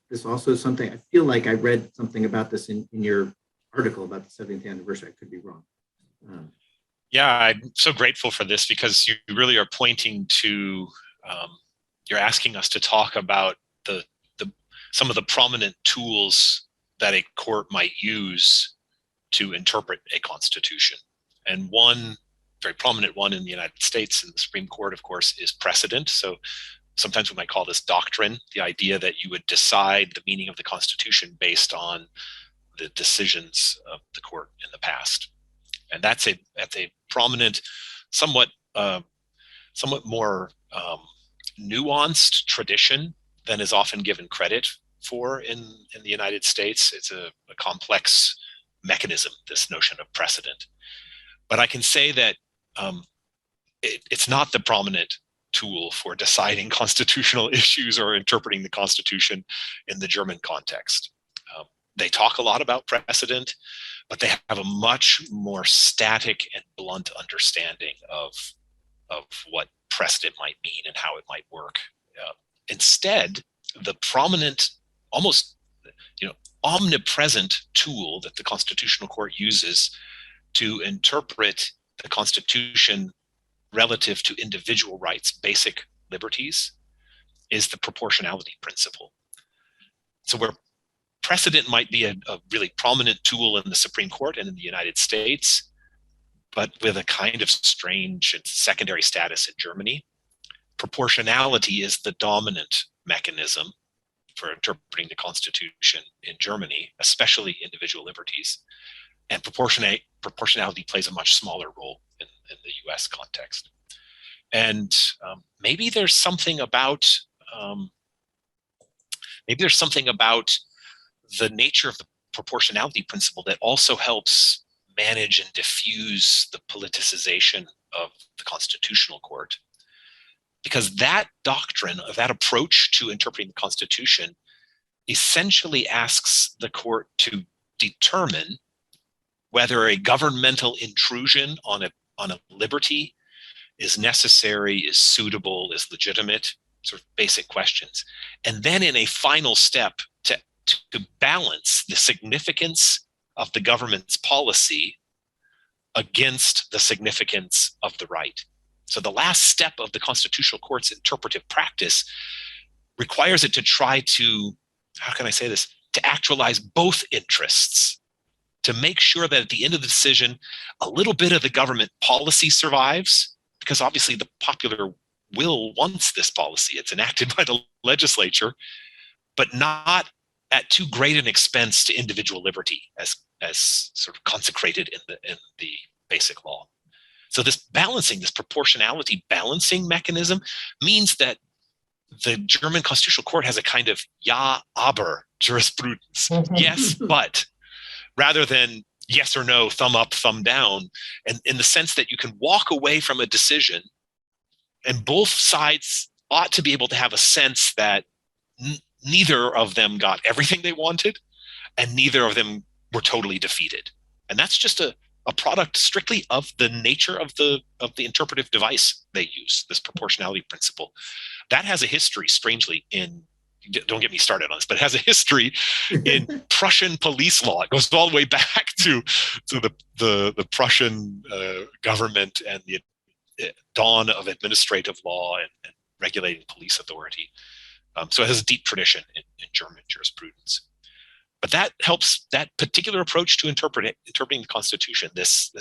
this also something? I feel like I read something about this in your article about the 70th anniversary. I could be wrong. Yeah, I'm so grateful for this because you really are pointing to, you're asking us to talk about some of the prominent tools that a court might use to interpret a constitution. And one very prominent one in the United States in the Supreme Court, of course, is precedent. So sometimes we might call this doctrine, the idea that you would decide the meaning of the Constitution based on the decisions of the court in the past. And that's a prominent, somewhat more nuanced tradition than is often given credit for in the United States. It's a complex mechanism, this notion of precedent. But I can say that it's not the prominent tool for deciding constitutional issues or interpreting the Constitution in the German context. They talk a lot about precedent, but they have a much more static and blunt understanding of what precedent might mean and how it might work. Instead, the prominent, almost omnipresent tool that the Constitutional Court uses to interpret the Constitution relative to individual rights, basic liberties, is the proportionality principle. So where precedent might be a really prominent tool in the Supreme Court and in the United States, but with a kind of strange and secondary status in Germany, proportionality is the dominant mechanism for interpreting the Constitution in Germany, especially individual liberties. And proportionality plays a much smaller role in the US context. And maybe there's something about the nature of the proportionality principle that also helps manage and diffuse the politicization of the Constitutional Court. Because that doctrine, that approach to interpreting the Constitution, essentially asks the court to determine whether a governmental intrusion on a liberty is necessary, is suitable, is legitimate, sort of basic questions. And then in a final step to balance the significance of the government's policy against the significance of the right. So the last step of the Constitutional Court's interpretive practice requires it to try to, how can I say this, to actualize both interests, to make sure that at the end of the decision, a little bit of the government policy survives, because obviously the popular will wants this policy. It's enacted by the legislature, but not at too great an expense to individual liberty as sort of consecrated in the basic law. So this balancing, this proportionality balancing mechanism means that the German Constitutional Court has a kind of ja, aber jurisprudence. Yes, but, rather than yes or no, thumb up, thumb down, and in the sense that you can walk away from a decision and both sides ought to be able to have a sense that neither of them got everything they wanted and neither of them were totally defeated. And that's just a product strictly of the nature of the interpretive device they use, this proportionality principle. That has a history, strangely, don't get me started on this, but it has a history in Prussian police law. It goes all the way back to the Prussian government and the dawn of administrative law and regulating police authority. So it has a deep tradition in German jurisprudence. But that helps, that particular approach to interpreting the Constitution, this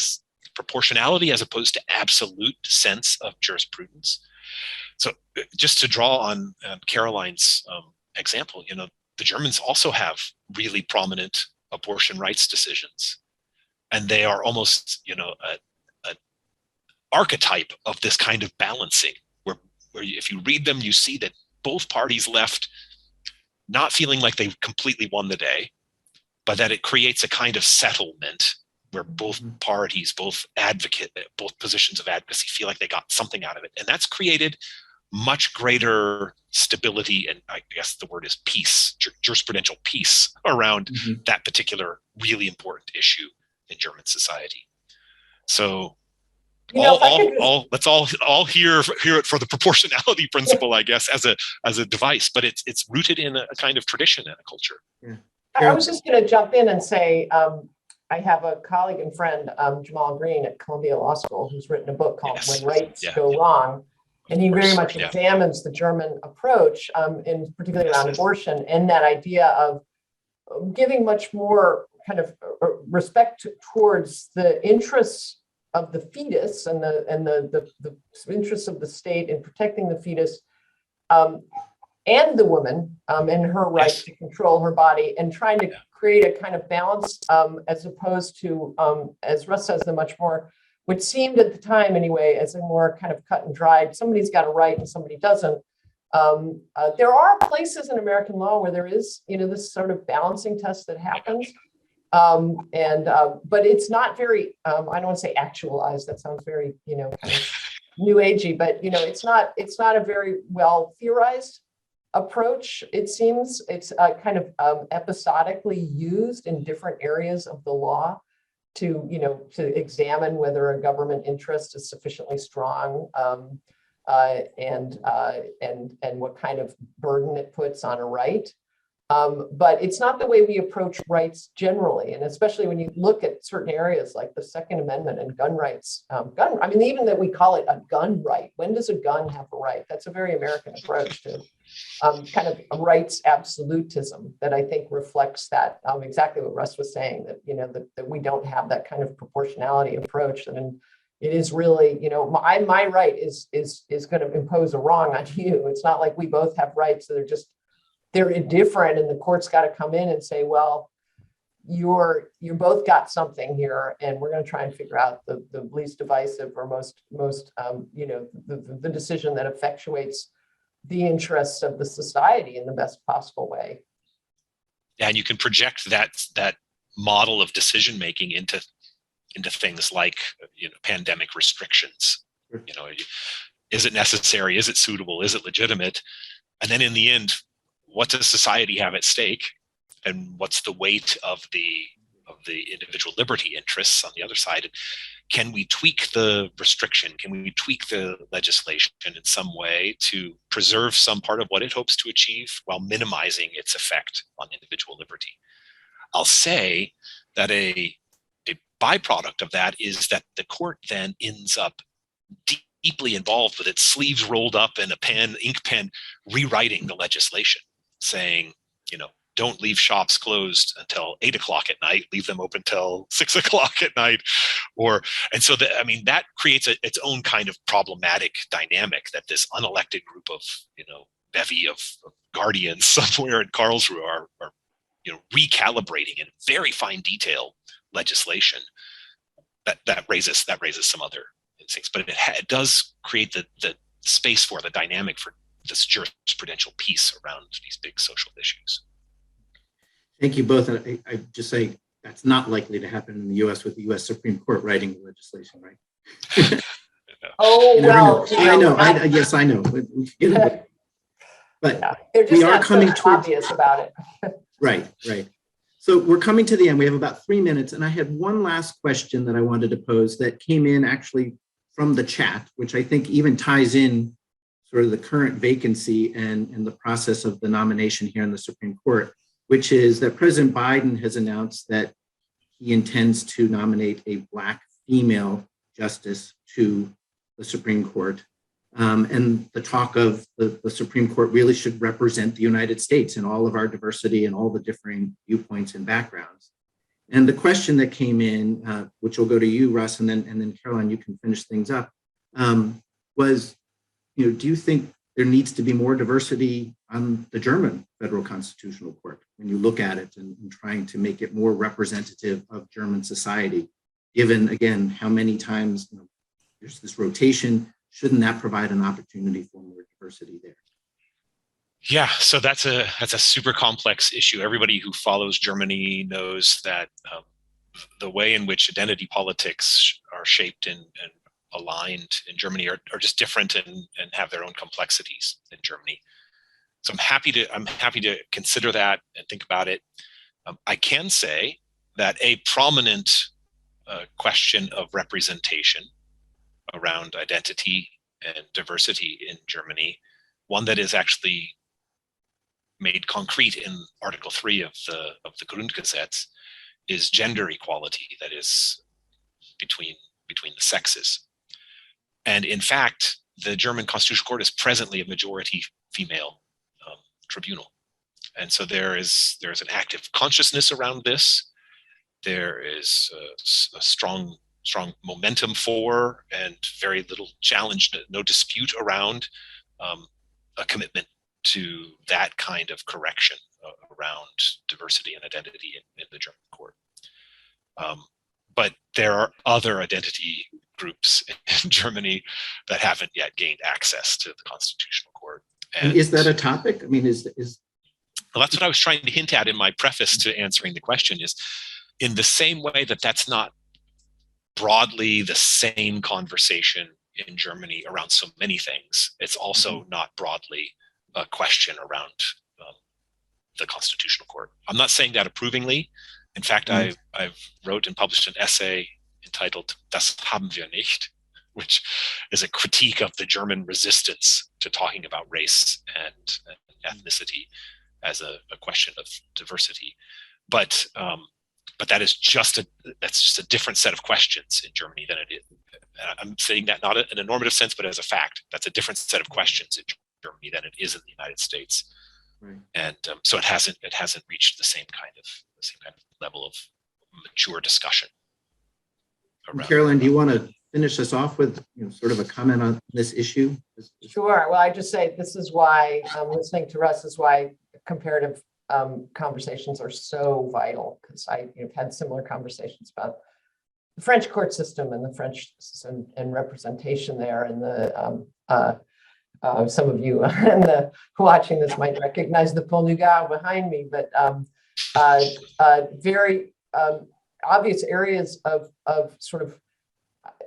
proportionality as opposed to absolute sense of jurisprudence. So just to draw on Caroline's example, the Germans also have really prominent abortion rights decisions. And they are almost, an archetype of this kind of balancing, where if you read them, you see that both parties left not feeling like they completely won the day, but that it creates a kind of settlement where both parties, both positions of advocacy feel like they got something out of it. And that's created much greater stability, and I guess the word is peace, jurisprudential peace around that particular really important issue in German society. So let's all hear it for the proportionality principle, I guess, as a device, but it's rooted in a kind of tradition and a culture. Yeah. I was just going to jump in and say, I have a colleague and friend, Jamal Green at Columbia Law School, who's written a book called When Rights Go Wrong. And he very much examines the German approach, in particularly around abortion, and that idea of giving much more kind of respect towards the interests of the fetus and the interests of the state in protecting the fetus, and the woman and her right to control her body, and trying to create a kind of balance, as opposed to, as Russ says, the much more, which seemed at the time anyway, as a more kind of cut and dried, somebody's got a right and somebody doesn't. There are places in American law where there is, this sort of balancing test that happens. But it's not very, I don't want to say actualized, that sounds very, kind of new agey, but, it's not a very well theorized approach. It seems it's kind of episodically used in different areas of the law to examine whether a government interest is sufficiently strong, and what kind of burden it puts on a right. But it's not the way we approach rights generally, and especially when you look at certain areas like the Second Amendment and gun rights. Even that we call it a gun right. When does a gun have a right? That's a very American approach to kind of a rights absolutism that I think reflects that, exactly what Russ was saying, that that we don't have that kind of proportionality approach. And it is really, my right is going to impose a wrong on you. It's not like we both have rights that are they're different, and the court's got to come in and say, well, you both got something here, and we're going to try and figure out the least divisive or most the decision that effectuates the interests of the society in the best possible way. Yeah, and you can project that model of decision making into things like pandemic restrictions. Is it necessary? Is it suitable? Is it legitimate? And then in the end, what does society have at stake, and what's the weight of the individual liberty interests on the other side? And can we tweak the restriction? Can we tweak the legislation in some way to preserve some part of what it hopes to achieve while minimizing its effect on individual liberty? I'll say that a byproduct of that is that the court then ends up deeply involved with its sleeves rolled up and ink pen, rewriting the legislation, saying, don't leave shops closed until 8 o'clock at night, leave them open till 6 o'clock at night. And so that creates its own kind of problematic dynamic, that this unelected group of, bevy of guardians somewhere in Karlsruhe are recalibrating in very fine detail legislation that raises some other things. But it does create the space for the dynamic for this jurisprudential piece around these big social issues. Thank you both. And I just say that's not likely to happen in the U.S. with the U.S. Supreme Court writing the legislation, right? Oh, well, I know. Yes, I know. But they're just we are not coming so obvious about it. Right. So we're coming to the end. We have about 3 minutes, and I had one last question that I wanted to pose that came in actually from the chat, which I think even ties in sort of the current vacancy and the process of the nomination here in the Supreme Court, which is that President Biden has announced that he intends to nominate a Black female justice to the Supreme Court. And the talk of the Supreme Court really should represent the United States in all of our diversity and all the differing viewpoints and backgrounds. And the question that came in, which will go to you, Russ, and then Caroline, you can finish things up, was, do you think there needs to be more diversity on the German Federal Constitutional Court when you look at it and trying to make it more representative of German society, given, again, how many times there's this rotation? Shouldn't that provide an opportunity for more diversity there? Yeah, so that's a super complex issue. Everybody who follows Germany knows that the way in which identity politics are shaped and aligned in Germany are just different and have their own complexities in Germany. So I'm happy to consider that and think about it. I can say that a prominent question of representation around identity and diversity in Germany, one that is actually made concrete in Article 3 of the Grundgesetz, is gender equality, that is between the sexes. And in fact, the German Constitutional Court is presently a majority female tribunal. And so there is an active consciousness around this. There is a strong momentum for, and very little challenge, no dispute around a commitment to that kind of correction around diversity and identity in the German court. But there are other identity groups in Germany that haven't yet gained access to the Constitutional Court. And is that a topic? I mean, well, that's what I was trying to hint at in my preface to answering the question, is in the same way that that's not broadly the same conversation in Germany around so many things, it's also not broadly a question around the Constitutional Court. I'm not saying that approvingly. In fact, I've wrote and published an essay entitled "Das haben wir nicht," which is a critique of the German resistance to talking about race and ethnicity as a question of diversity. But that is just a different set of questions in Germany than it is. I'm saying that not in a normative sense, but as a fact. That's a different set of questions in Germany than it is in the United States. Right. And so it hasn't reached the same kind of level of mature discussion. Caroline, do you want to finish us off with sort of a comment on this issue? Sure. Well, I just say this is why listening to Russ is why comparative conversations are so vital, because I've had similar conversations about the French court system and the French system and representation there, and the some of you watching this might recognize the Pont du Gard behind me, but very obvious areas of sort of,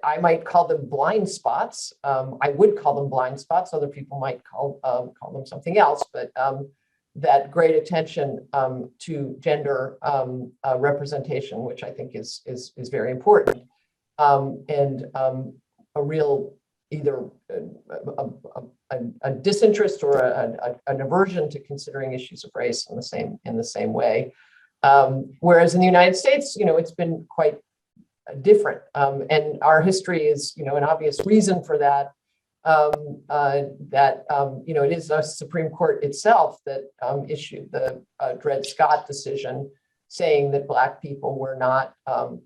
I might call them blind spots. I would call them blind spots. Other people might call them something else, but that great attention to gender representation, which I think is very important, and a real either a disinterest or an aversion to considering issues of race in the same way. Whereas in the United States, it's been quite different, and our history is, an obvious reason for that it is the Supreme Court itself that issued the Dred Scott decision saying that Black people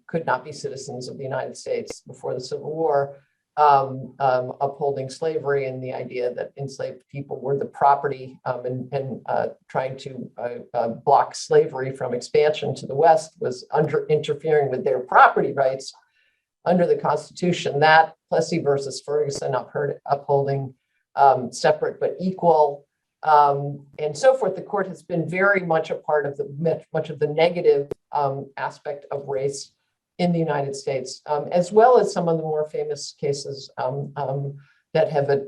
could not be citizens of the United States before the Civil War, upholding slavery and the idea that enslaved people were the property, and trying to block slavery from expansion to the West was interfering with their property rights under the Constitution. That Plessy versus Ferguson upholding separate but equal, and so forth. The court has been very much a part of much of the negative aspect of race in the United States, as well as some of the more famous cases that have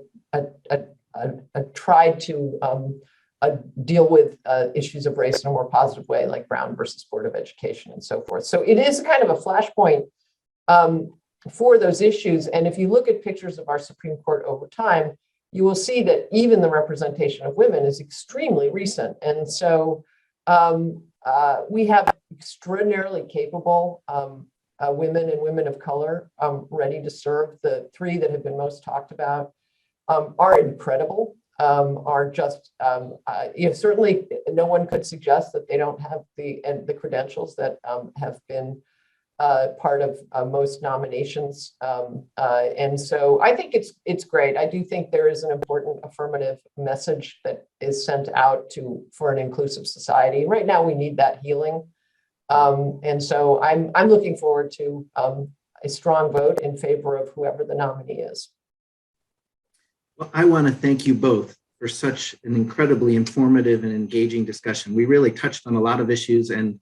tried to deal with issues of race in a more positive way, like Brown versus Board of Education and so forth. So it is kind of a flashpoint for those issues. And if you look at pictures of our Supreme Court over time, you will see that even the representation of women is extremely recent. And so we have extraordinarily capable women and women of color ready to serve. The three that have been most talked about are incredible, are just, certainly no one could suggest that they don't have the credentials that have been part of most nominations. And so I think it's great. I do think there is an important affirmative message that is sent out for an inclusive society. Right now we need that healing. And so I'm looking forward to a strong vote in favor of whoever the nominee is. Well, I want to thank you both for such an incredibly informative and engaging discussion. We really touched on a lot of issues, and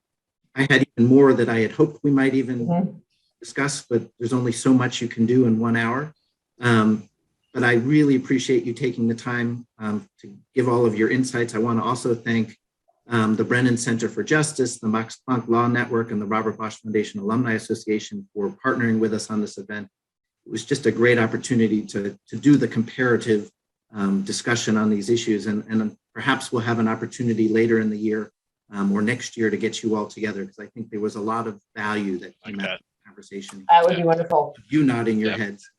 I had even more that I had hoped we might even discuss, but there's only so much you can do in 1 hour. But I really appreciate you taking the time to give all of your insights. I want to also thank the Brennan Center for Justice, the Max Planck Law Network, and the Robert Bosch Foundation Alumni Association for partnering with us on this event. It was just a great opportunity to do the comparative discussion on these issues, and perhaps we'll have an opportunity later in the year or next year to get you all together, because I think there was a lot of value that came out of the conversation. That would be wonderful. You nodding your heads.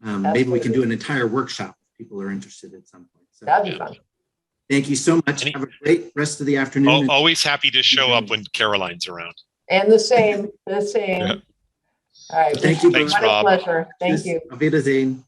Maybe we can do an entire workshop if people are interested at some point. So, that'd be fun. Thank you so much. Have a great rest of the afternoon. Always happy to show up when Caroline's around. And the same. Yeah. All right. Thank you. Thanks, What a Rob. pleasure. Thank you. Auf Wiedersehen.